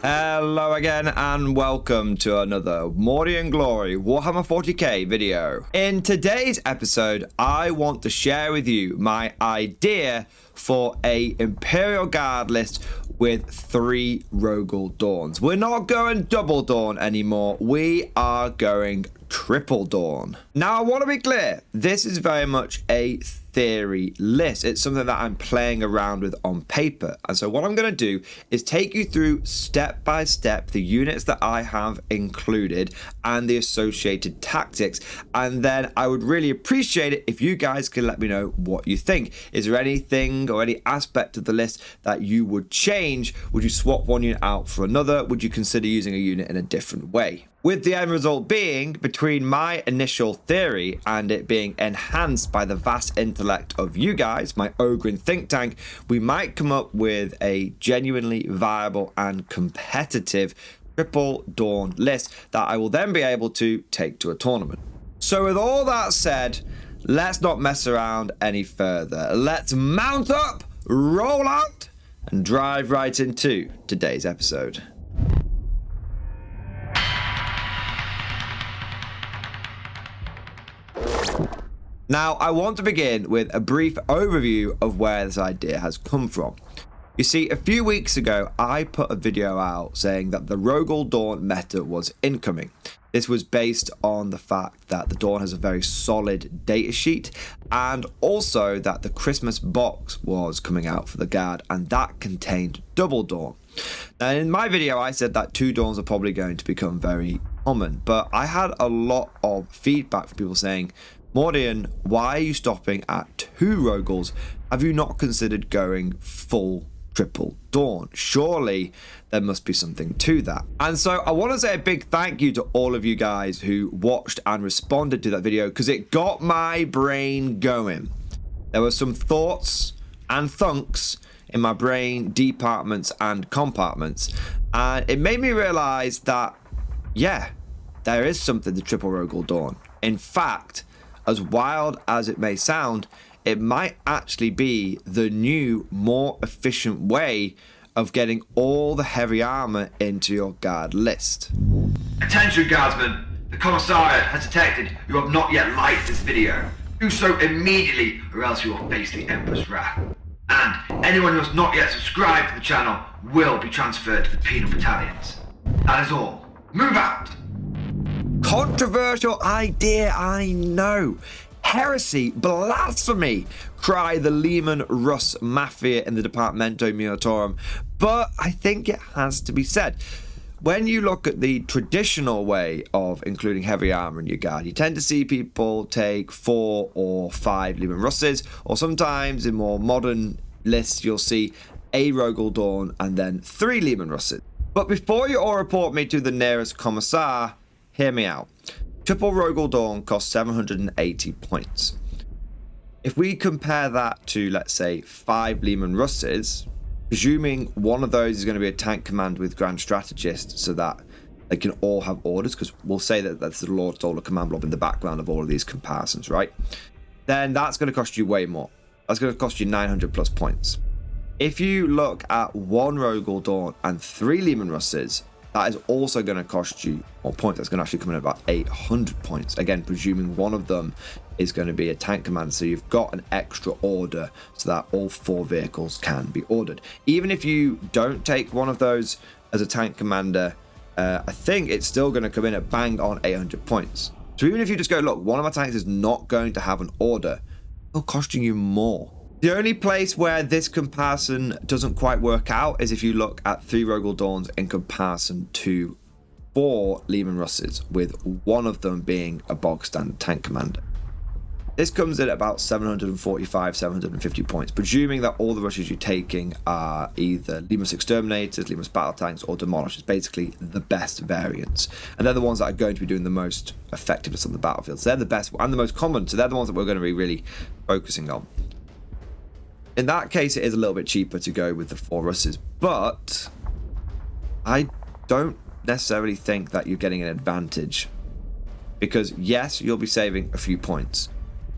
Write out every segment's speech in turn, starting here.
Hello again and welcome to another Morty and Glory Warhammer 40k video. In today's episode, I want to share with you my idea for a Imperial Guard list with 3 Rogal Dorns. We're not going double Dorn anymore, we are going triple Dorn. Now I want to be clear, this is very much a theory list. It's something that I'm playing around with on paper. And so what I'm going to do is take you through step by step the units that I have included and the associated tactics. And then I would really appreciate it if you guys can let me know what you think. Is there anything or any aspect of the list that you would change? Would you swap one unit out for another? Would you consider using a unit in a different way? With the end result being, between my initial theory and it being enhanced by the vast intellect of you guys, my Ogren think tank, we might come up with a genuinely viable and competitive triple Dorn list that I will then be able to take to a tournament. So with all that said, let's not mess around any further. Let's mount up, roll out, and drive right into today's episode. Now, I want to begin with a brief overview of where this idea has come from. You see, a few weeks ago, I put a video out saying that the Rogal Dorn meta was incoming. This was based on the fact that the Dorn has a very solid data sheet and also that the Christmas box was coming out for the Guard and that contained double Dorn. Now, in my video, I said that 2 Dorns are probably going to become very common, but I had a lot of feedback from people saying, Mordian, why are you stopping at 2 Rogals? Have you not considered going full triple Dorn? Surely there must be something to that. And so I want to say a big thank you to all of you guys who watched and responded to that video because it got my brain going. There were some thoughts and thunks in my brain departments and compartments, and it made me realize that, yeah, there is something to triple Rogal Dorn. In fact, as wild as it may sound, it might actually be the new, more efficient way of getting all the heavy armor into your Guard list. Attention Guardsmen, the Commissariat has detected you have not yet liked this video. Do so immediately or else you will face the Emperor's wrath. And anyone who has not yet subscribed to the channel will be transferred to the penal battalions. That is all. Move out! Controversial idea, I know. Heresy, blasphemy, cry the Leman Russ mafia in the Departamento Militarum. But I think it has to be said. When you look at the traditional way of including heavy armor in your Guard, you tend to see people take 4 or 5 Leman Russes, or sometimes in more modern lists you'll see a Rogal Dorn and then 3 Leman Russes. But before you all report me to the nearest commissar, hear me out. Triple Rogal Dorn costs 780 points. If we compare that to, let's say, 5 Leman Russes, presuming one of those is going to be a tank command with Grand Strategist so that they can all have orders, because we'll say that that's the Lord Solar command blob in the background of all of these comparisons, right? Then that's going to cost you way more. That's going to cost you 900 plus points. If you look at 1 Rogal Dorn and 3 Leman Russes, that is also going to cost you more points. That's going to actually come in at about 800 points. Again, presuming one of them is going to be a tank commander. So you've got an extra order so that all 4 vehicles can be ordered. Even if you don't take one of those as a tank commander, I think it's still going to come in at bang on 800 points. So even if you just go, look, one of my tanks is not going to have an order, it'll costing you more. The only place where this comparison doesn't quite work out is if you look at 3 Rogal Dorns in comparison to 4 Leman Russes, with one of them being a bog standard tank commander. This comes in at about 745, 750 points, presuming that all the rushes you're taking are either Leman Exterminators, Leman Battle Tanks, or Demolishers, basically the best variants. And they're the ones that are going to be doing the most effectiveness on the battlefield. So they're the best and the most common, so they're the ones that we're going to be really focusing on. In that case, it is a little bit cheaper to go with the 4 Russes, but I don't necessarily think that you're getting an advantage, because yes, you'll be saving a few points,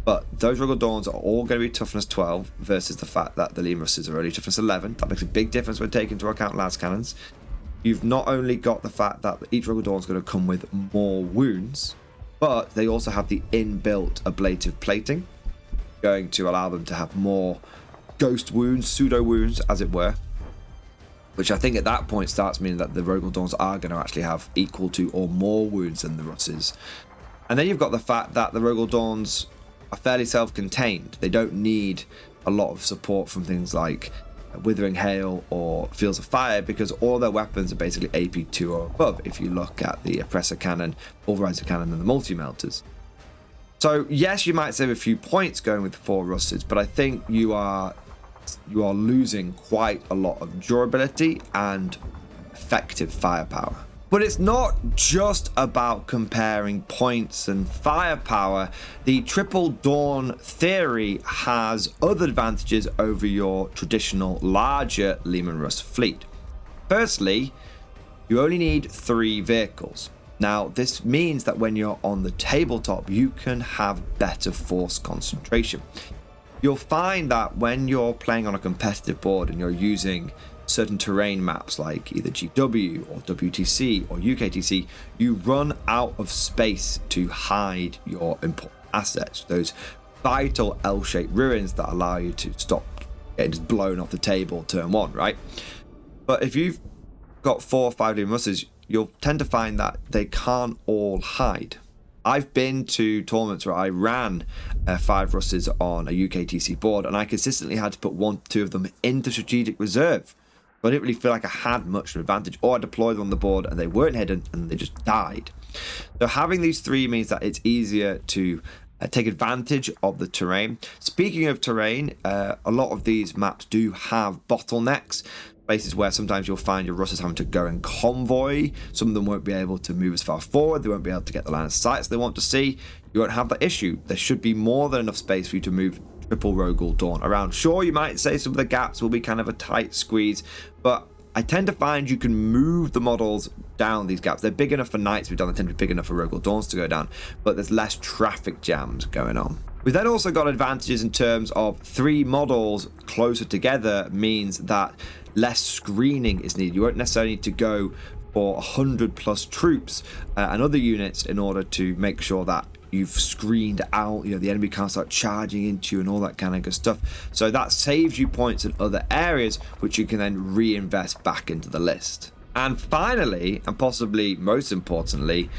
but those Rogal Dorns are all going to be toughness 12 versus the fact that the Leman Russes are only toughness 11. That makes a big difference when taking into account las cannons. you've not only got the fact that each Rogal Dorn is going to come with more wounds, but they also have the inbuilt ablative plating, going to allow them to have more ghost wounds, pseudo wounds, as it were. Which I think at that point starts meaning that the Rogal Dorns are going to actually have equal to or more wounds than the Russes. And then you've got the fact that the Rogal Dorns are fairly self-contained. They don't need a lot of support from things like Withering Hail or Fields of Fire, because all their weapons are basically AP2 or above if you look at the Oppressor Cannon, Pulverizer Cannon and the Multi-Melters. So yes, you might save a few points going with the 4 Russes, but I think you are losing quite a lot of durability and effective firepower. But it's not just about comparing points and firepower. The Triple Dawn theory has other advantages over your traditional larger Leman Russ fleet. Firstly, you only need 3 vehicles. Now, this means that when you're on the tabletop, you can have better force concentration. You'll find that when you're playing on a competitive board and you're using certain terrain maps like either GW or WTC or UKTC, you run out of space to hide your important assets, those vital L-shaped ruins that allow you to stop getting just blown off the table turn 1, right? But if you've got 4 or 5 Leman Russes, you'll tend to find that they can't all hide. I've been to tournaments where I ran 5 Russes on a UKTC board, and I consistently had to put 1 or 2 of them into strategic reserve. I didn't really feel like I had much of an advantage, or I deployed them on the board and they weren't hidden and they just died. So having these 3 means that it's easier to take advantage of the terrain. Speaking of terrain, a lot of these maps do have bottlenecks. Places where sometimes you'll find your Russes having to go in convoy. Some of them won't be able to move as far forward. They won't be able to get the line of sights they want to see. You won't have that issue. There should be more than enough space for you to move Triple Rogal Dorn around. Sure, you might say some of the gaps will be kind of a tight squeeze, but I tend to find you can move the models down these gaps. They're big enough for knights to be done. They tend to be big enough for Rogal Dorns to go down, but there's less traffic jams going on. We've then also got advantages in terms of 3 models closer together means that less screening is needed. You won't necessarily need to go for 100 plus troops and other units in order to make sure that you've screened out, the enemy can't start charging into you and all that kind of good stuff. So that saves you points in other areas, which you can then reinvest back into the list. And finally, and possibly most importantly,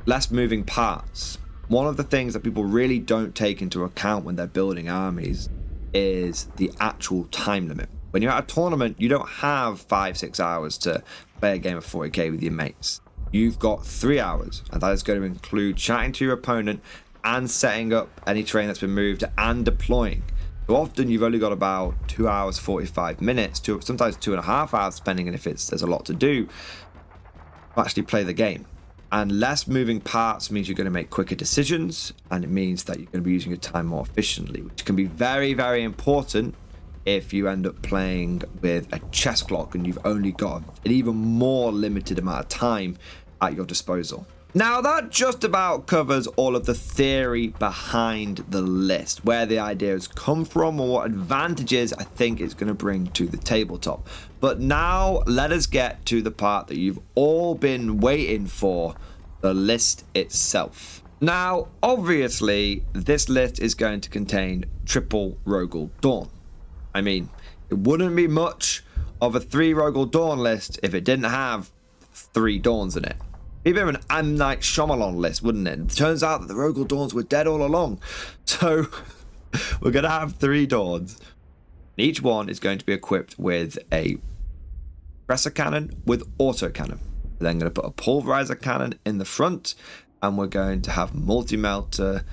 less moving parts. One of the things that people really don't take into account when they're building armies is the actual time limit. When you're at a tournament, you don't have 5-6 hours to play a game of 40k with your mates. You've got 3 hours, and that is going to include chatting to your opponent and setting up any terrain that's been moved and deploying. So often you've only got about 2 hours 45 minutes, sometimes 2.5 hours, depending on if there's a lot to do, to actually play the game. And less moving parts means you're going to make quicker decisions, and it means that you're going to be using your time more efficiently, which can be very, very important if you end up playing with a chess clock and you've only got an even more limited amount of time at your disposal. Now that just about covers all of the theory behind the list, where the ideas come from and what advantages I think it's going to bring to the tabletop. But now let us get to the part that you've all been waiting for, the list itself. Now obviously this list is going to contain Triple Rogal Dorn. I mean, it wouldn't be much of a 3 Rogal Dorn list if it didn't have 3 Dorns in it. It'd be a bit of an M. Night Shyamalan list, wouldn't it? It turns out that the Rogal Dorns were dead all along. So we're going to have 3 Dorns. Each one is going to be equipped with a Oppressor Cannon with Auto Cannon. We're then going to put a Pulverizer Cannon in the front, and we're going to have Multi-Melter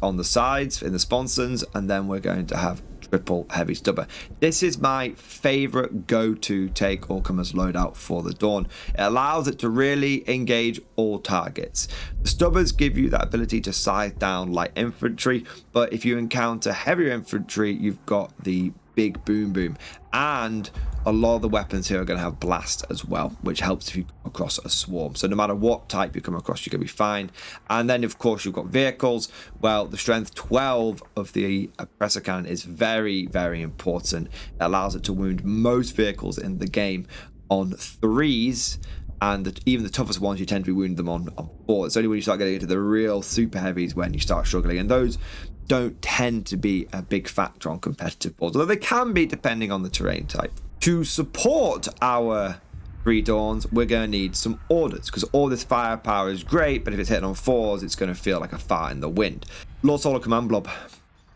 on the sides in the sponsons, and then we're going to have Triple Heavy Stubber. This is my favorite go-to take all comers loadout for the Dawn. It allows it to really engage all targets. The Stubbers give you that ability to size down light infantry, but if you encounter heavier infantry, you've got the big boom boom, and a lot of the weapons here are going to have blast as well, which helps if you come across a swarm. So no matter what type you come across, you're going to be fine. And then of course you've got vehicles. Well, the strength 12 of the Oppressor Cannon is very, very important. It allows it to wound most vehicles in the game on 3s, and even the toughest ones, you tend to be wounding them on 4s. It's only when you start getting into the real super heavies when you start struggling, and those don't tend to be a big factor on competitive boards, although they can be depending on the terrain type. To support our 3 Dawns, we're going to need some orders, because all this firepower is great, but if it's hitting on 4s, it's going to feel like a fart in the wind. Lord Solar Command Blob,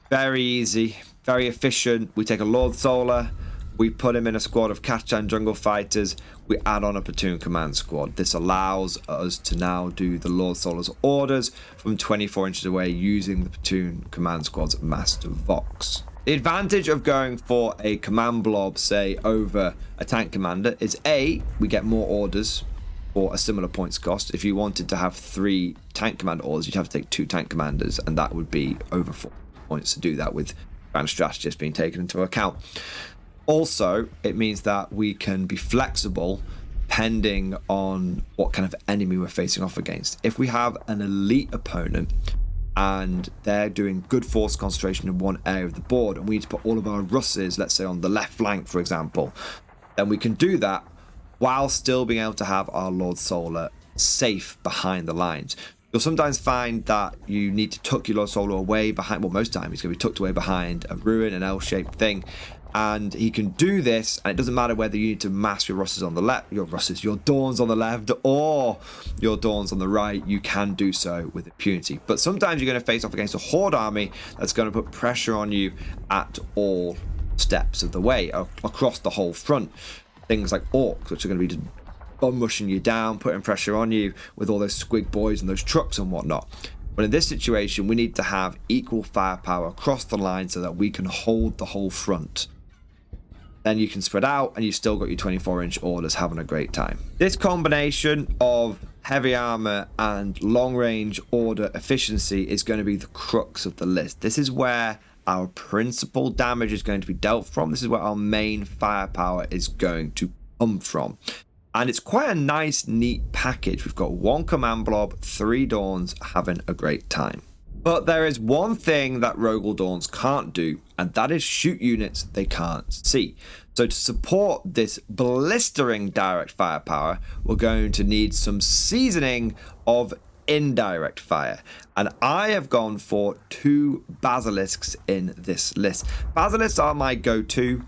very easy, very efficient. We take a Lord Solar, we put him in a squad of Kachan jungle fighters, we add on a platoon command squad. This allows us to now do the Lord Solar's orders from 24 inches away using the platoon command squad's Master Vox. The advantage of going for a command blob, say, over a tank commander is A, we get more orders for a similar points cost. If you wanted to have 3 tank commander orders, you'd have to take 2 tank commanders, and that would be over 4 points to do that, with grand strategists being taken into account. Also, it means that we can be flexible depending on what kind of enemy we're facing off against. If we have an elite opponent and they're doing good force concentration in one area of the board, and we need to put all of our Russes, let's say on the left flank, for example, then we can do that while still being able to have our Lord Solar safe behind the lines. You'll sometimes find that you need to tuck your Lord Solar away behind, well, most time he's going to be tucked away behind a ruin, an L-shaped thing, and he can do this, and it doesn't matter whether you need to mass your Russes on the left, your Dawns on the left, or your Dawns on the right. You can do so with impunity. But sometimes you're going to face off against a Horde army that's going to put pressure on you at all steps of the way, across the whole front. Things like Orcs, which are going to be just bum rushing you down, putting pressure on you with all those squig boys and those trucks and whatnot. But in this situation, we need to have equal firepower across the line so that we can hold the whole front. Then you can spread out and you've still got your 24-inch orders having a great time. This combination of heavy armor and long-range order efficiency is going to be the crux of the list. This is where our principal damage is going to be dealt from. This is where our main firepower is going to come from. And it's quite a nice, neat package. We've got 1 command blob, 3 Dawns having a great time. But there is one thing that Rogal Dorns can't do, and that is shoot units they can't see. So to support this blistering direct firepower, we're going to need some seasoning of indirect fire. And I have gone for 2 basilisks in this list. Basilisks are my go-to.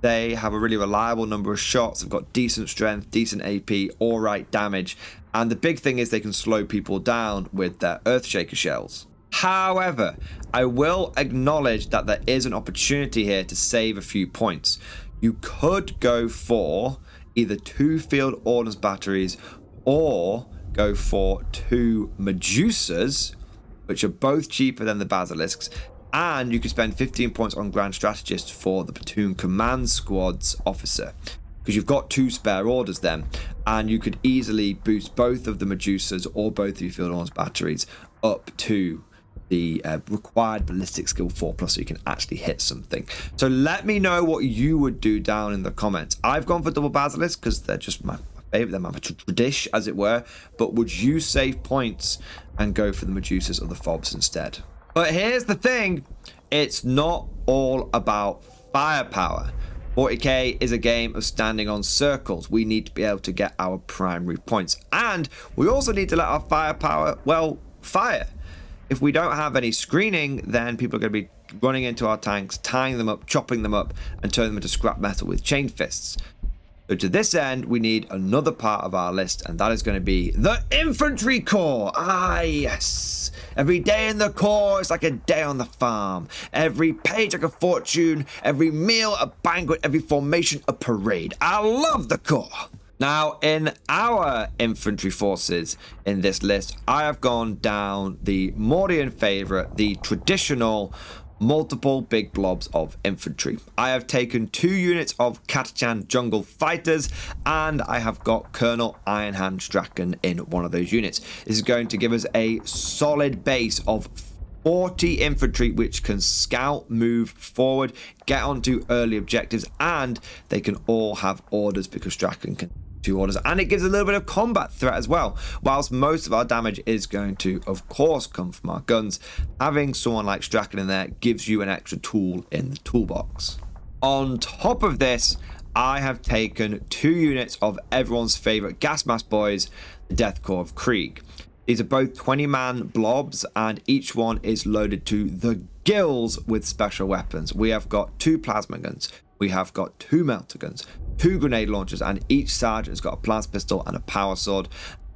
They have a really reliable number of shots. They've got decent strength, decent AP, all right damage. And the big thing is they can slow people down with their Earthshaker shells. However, I will acknowledge that there is an opportunity here to save a few points. You could go for either 2 field ordnance batteries or go for 2 Medusas, which are both cheaper than the basilisks, and you could spend 15 points on Grand Strategist for the platoon command squad's officer, because you've got 2 spare orders then, and you could easily boost both of the Medusas or both of your field ordnance batteries up to the required ballistic skill 4+, so you can actually hit something. So let me know what you would do down in the comments. I've gone for double basilisk because they're just my favorite. They're my tradish, as it were. But would you save points and go for the Medusas or the Fobs instead? But here's the thing, it's not all about firepower. 40k is a game of standing on circles. We need to be able to get our primary points, and we also need to let our firepower, well, fire. If we don't have any screening, then people are going to be running into our tanks, tying them up, chopping them up, and turning them into scrap metal with chain fists. So to this end, we need another part of our list, and that is going to be the Infantry Corps. Ah, yes. Every day in the Corps is like a day on the farm. Every page like a fortune. Every meal a banquet. Every formation a parade. I love the Corps. Now, in our infantry forces in this list, I have gone down the Mordian favorite, the traditional multiple big blobs of infantry. I have taken 2 units of Katachan jungle fighters, and I have got Colonel Ironhand Strachan in one of those units. This is going to give us a solid base of 40 infantry which can scout, move forward, get onto early objectives, and they can all have orders because Strachan can 2 orders, and it gives a little bit of combat threat as well. Whilst most of our damage is going to, of course, come from our guns, having someone like Strachan in there gives you an extra tool in the toolbox. On top of this, I have taken 2 units of everyone's favorite gas mask boys, the Death Corps of Krieg. These are both 20-man blobs, and each one is loaded to the gills with special weapons. We have got 2 plasma guns, we have got 2 melter guns, 2 grenade launchers, and each sergeant has got a plasma pistol and a power sword.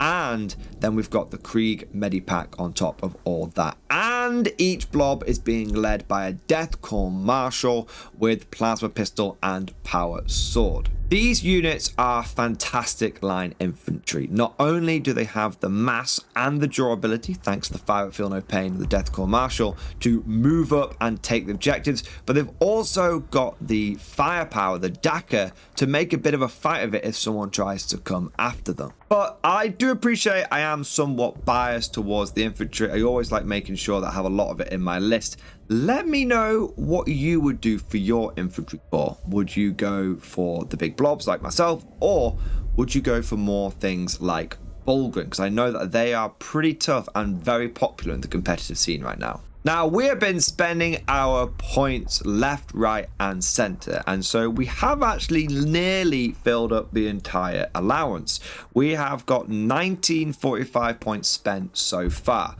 And then we've got the Krieg Medipack on top of all that. And each blob is being led by a Death Corps Marshal with plasma pistol and power sword. These units are fantastic line infantry. Not only do they have the mass and the durability, thanks to the Fire but Feel No Pain of the Death Corps Marshal, to move up and take the objectives, but they've also got the firepower, the Daka, to make a bit of a fight of it if someone tries to come after them. But I do appreciate I am somewhat biased towards the infantry. I always like making sure that I have a lot of it in my list. Let me know what you would do for your infantry corps. Would you go for the big blobs like myself, or would you go for more things like Bulgren? Because I know that they are pretty tough and very popular in the competitive scene right now. Now, we have been spending our points left, right, and center, and so we have actually nearly filled up the entire allowance. We have got 1945 points spent so far.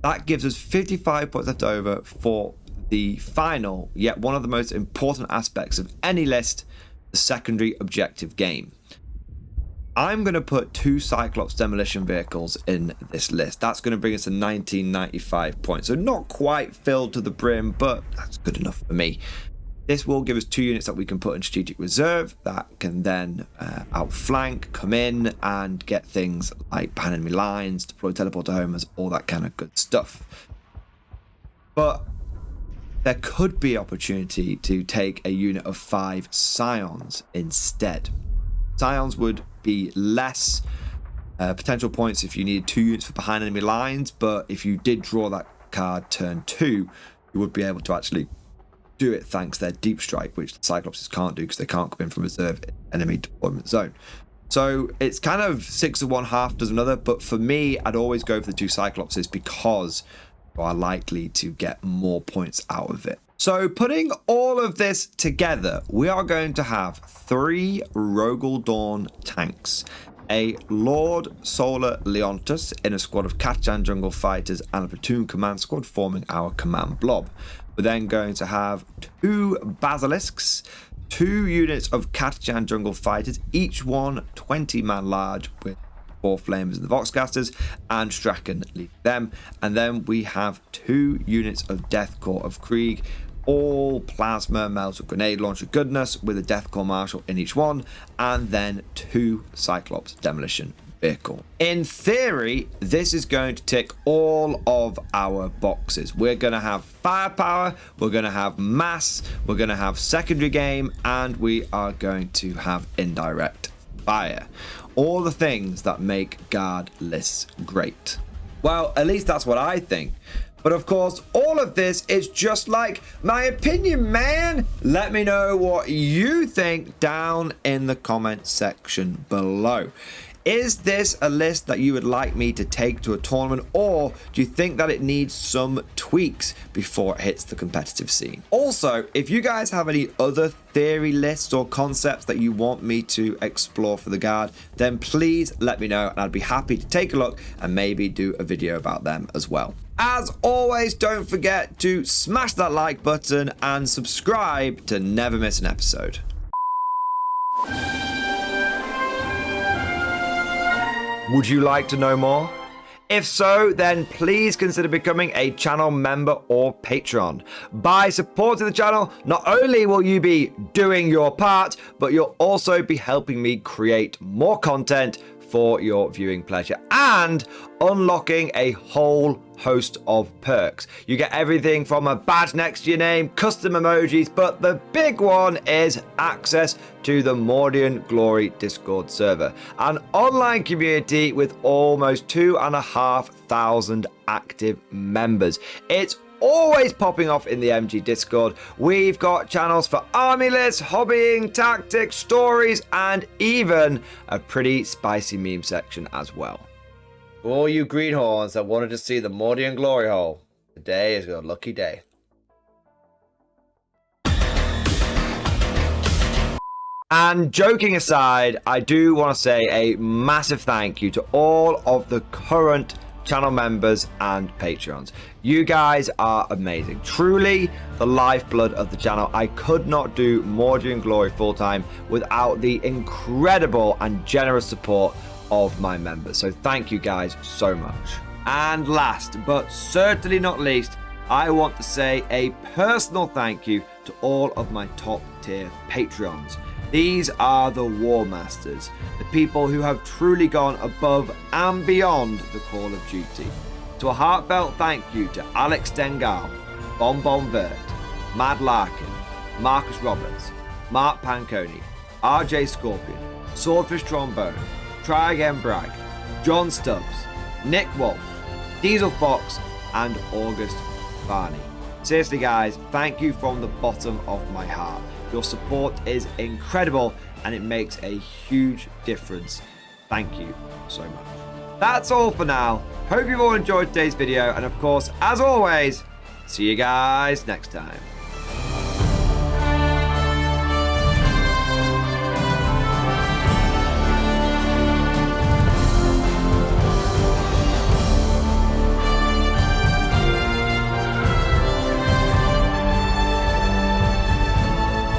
That gives us 55 points left over for the final, yet one of the most important aspects of any list, the secondary objective game. I'm going to put 2 Cyclops demolition vehicles in this list. That's going to bring us to 1995 points. So not quite filled to the brim, but that's good enough for me. This will give us 2 units that we can put in strategic reserve that can then outflank, come in and get things like pan enemy lines, deploy teleporter homers, all that kind of good stuff. But there could be opportunity to take a unit of 5 Scions instead. Scions would be less potential points if you need 2 units for behind enemy lines, but if you did draw that card turn 2, you would be able to actually do it thanks to their deep strike, which the Cyclopses can't do because they can't come in from reserve enemy deployment zone. So it's kind of 6 of one, half does another, but for me, I'd always go for the 2 Cyclopses because you are likely to get more points out of it. So putting all of this together, we are going to have 3 Rogal Dorn tanks, a Lord Solar Leontus in a squad of Kachan Jungle Fighters and a platoon command squad forming our command blob. We're then going to have 2 Basilisks, 2 units of Kachan Jungle Fighters, each one 20-man large with 4 Flamers and the Voxcasters, and Strachan lead them. And then we have 2 units of Death Corps of Krieg, all plasma, melter, grenade launcher goodness with a Death Corps Marshal in each one, and then 2 Cyclops demolition vehicle. In theory, this is going to tick all of our boxes. We're going to have firepower, we're going to have mass, we're going to have secondary game, and we are going to have indirect fire. All the things that make guard lists great. Well, at least that's what I think. But of course, all of this is just like my opinion, man. Let me know what you think down in the comment section below. Is this a list that you would like me to take to a tournament, or do you think that it needs some tweaks before it hits the competitive scene? Also, if you guys have any other theory lists or concepts that you want me to explore for the guard, then please let me know and I'd be happy to take a look and maybe do a video about them as well. As always, don't forget to smash that like button and subscribe to never miss an episode. Would you like to know more? If so, then please consider becoming a channel member or patron. By supporting the channel, not only will you be doing your part, but you'll also be helping me create more content for your viewing pleasure and unlocking a whole host of perks. You get everything from a badge next to your name, custom emojis, but the big one is access to the Mordian Glory Discord server, an online community with almost 2,500 active members. It's always popping off in the MG Discord. We've got channels for army lists, hobbying, tactics, stories, and even a pretty spicy meme section as well. For all you greenhorns that wanted to see the Mordian glory hole, today is your lucky day. And joking aside, I do want to say a massive thank you to all of the current channel members and Patreons. You guys are amazing. Truly the lifeblood of the channel. I could not do Mordy and Glory full-time without the incredible and generous support of my members. So thank you guys so much. And last but certainly not least, I want to say a personal thank you to all of my top tier Patreons. These are the War Masters, the people who have truly gone above and beyond the call of duty. So a heartfelt thank you to Alex Dengal, Bon Vert, Mad Larkin, Marcus Roberts, Mark Panconi, RJ Scorpion, Swordfish Trombone, Try Again Bragg, John Stubbs, Nick Wolf, Diesel Fox, and August Barney. Seriously guys, thank you from the bottom of my heart. Your support is incredible and it makes a huge difference. Thank you so much. That's all for now. Hope you've all enjoyed today's video, and of course, as always, see you guys next time.